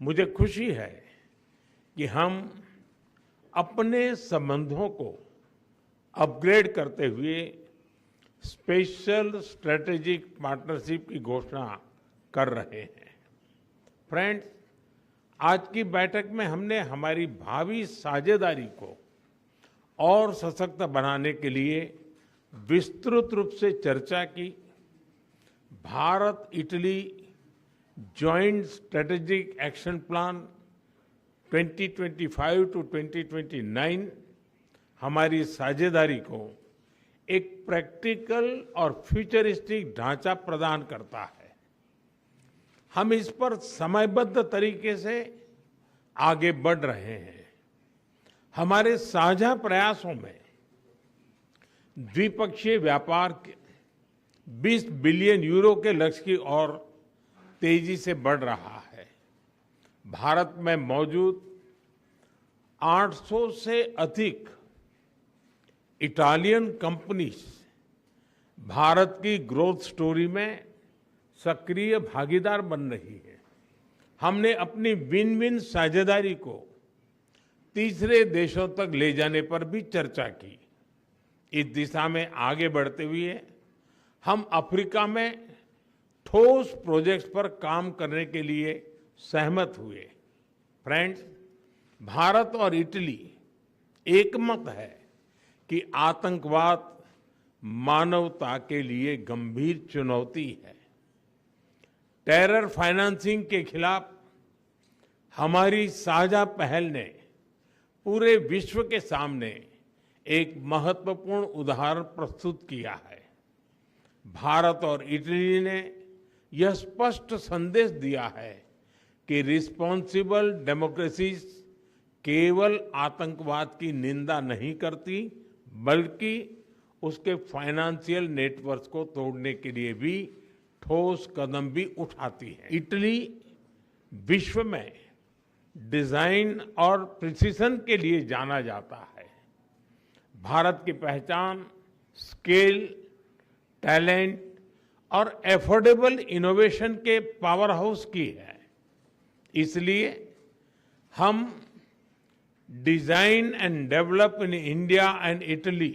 मुझे खुशी है कि हम अपने संबंधों को अपग्रेड करते हुए स्पेशल स्ट्रेटेजिक पार्टनरशिप की घोषणा कर रहे हैं। फ्रेंड्स, आज की बैठक में हमने हमारी भावी साझेदारी को और सशक्त बनाने के लिए विस्तृत रूप से चर्चा की। Bharat Italy joint strategic action plan 2025 to 2029 हमारी साझेदारी को एक प्रैक्टिकल और फ्यूचरिस्टिक ढांचा प्रदान करता है। हम इस पर समयबद्ध तरीके से आगे बढ़ रहे हैं। हमारे साझा प्रयासों में द्विपक्षीय व्यापार के 20 बिलियन यूरो के लक्ष्य की ओर तेजी से बढ़ रहा है। भारत में मौजूद 800 से अधिक इटालियन कंपनीज भारत की ग्रोथ स्टोरी में सक्रिय भागीदार बन रही है। हमने अपनी विन विन साझेदारी को तीसरे देशों तक ले जाने पर भी चर्चा की। इस दिशा में आगे बढ़ते हुए हम अफ्रीका में ठोस प्रोजेक्ट्स पर काम करने के लिए सहमत हुए। फ्रेंड्स, भारत और इटली एकमत है कि आतंकवाद मानवता के लिए गंभीर चुनौती है। टेरर फाइनेंसिंग के खिलाफ हमारी साझा पहल ने पूरे विश्व के सामने एक महत्वपूर्ण उदाहरण प्रस्तुत किया है। भारत और इटली ने यह स्पष्ट संदेश दिया है कि रिस्पॉन्सिबल डेमोक्रेसीज केवल आतंकवाद की निंदा नहीं करती, बल्कि उसके फाइनेंशियल नेटवर्क को तोड़ने के लिए भी ठोस कदम भी उठाती है। इटली विश्व में डिजाइन और प्रिसिशन के लिए जाना जाता है। भारत की पहचान स्केल, टैलेंट और एफोर्डेबल इनोवेशन के पावर हाउस की है। इसलिए हम design and develop in India and Italy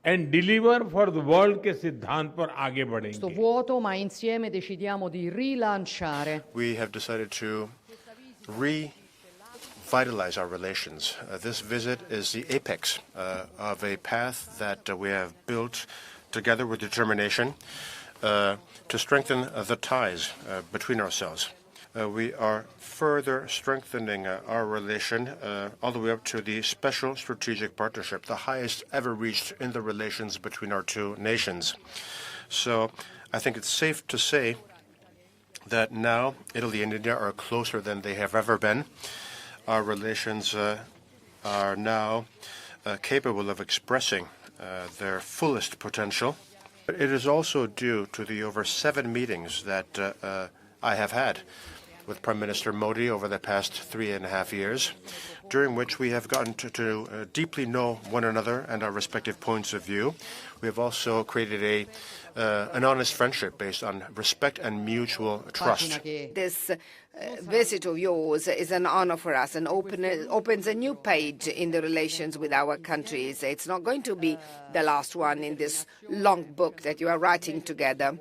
and deliver for the world के सिद्धांत पर आगे बढ़ेंगे। Questo vuoto, ma insieme decidiamo di rilanciare. We have decided to revitalize our relations. This visit is the apex of a path that we have built together with determination to strengthen the ties between ourselves. We are further strengthening our relation all the way up to the special strategic partnership, the highest ever reached in the relations between our two nations. So I think it's safe to say that now Italy and India are closer than they have ever been. Our relations are now capable of expressing their fullest potential. It is also due to the over 7 meetings that I have had with Prime Minister Modi over the past 3.5 years, during which we have gotten to deeply know one another and our respective points of view. We have also created an honest friendship based on respect and mutual trust. This visit of yours is an honor for us and opens a new page in the relations with our countries. It's not going to be the last one in this long book that you are writing together,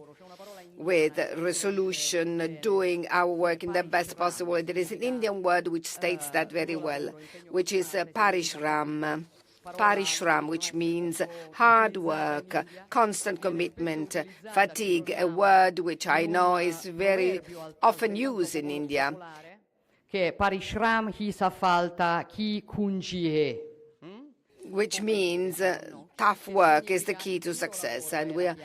with resolution, doing our work in the best possible way. There is an Indian word which states that very well, which is parishram. Parishram, which means hard work, constant commitment, fatigue, a word which I know is very often used in India. Che parishram hi safalta ki kunjie. Which means tough work is the key to success, and we are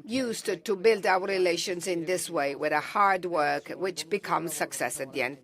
used to build our relations in this way, with a hard work which becomes success at the end.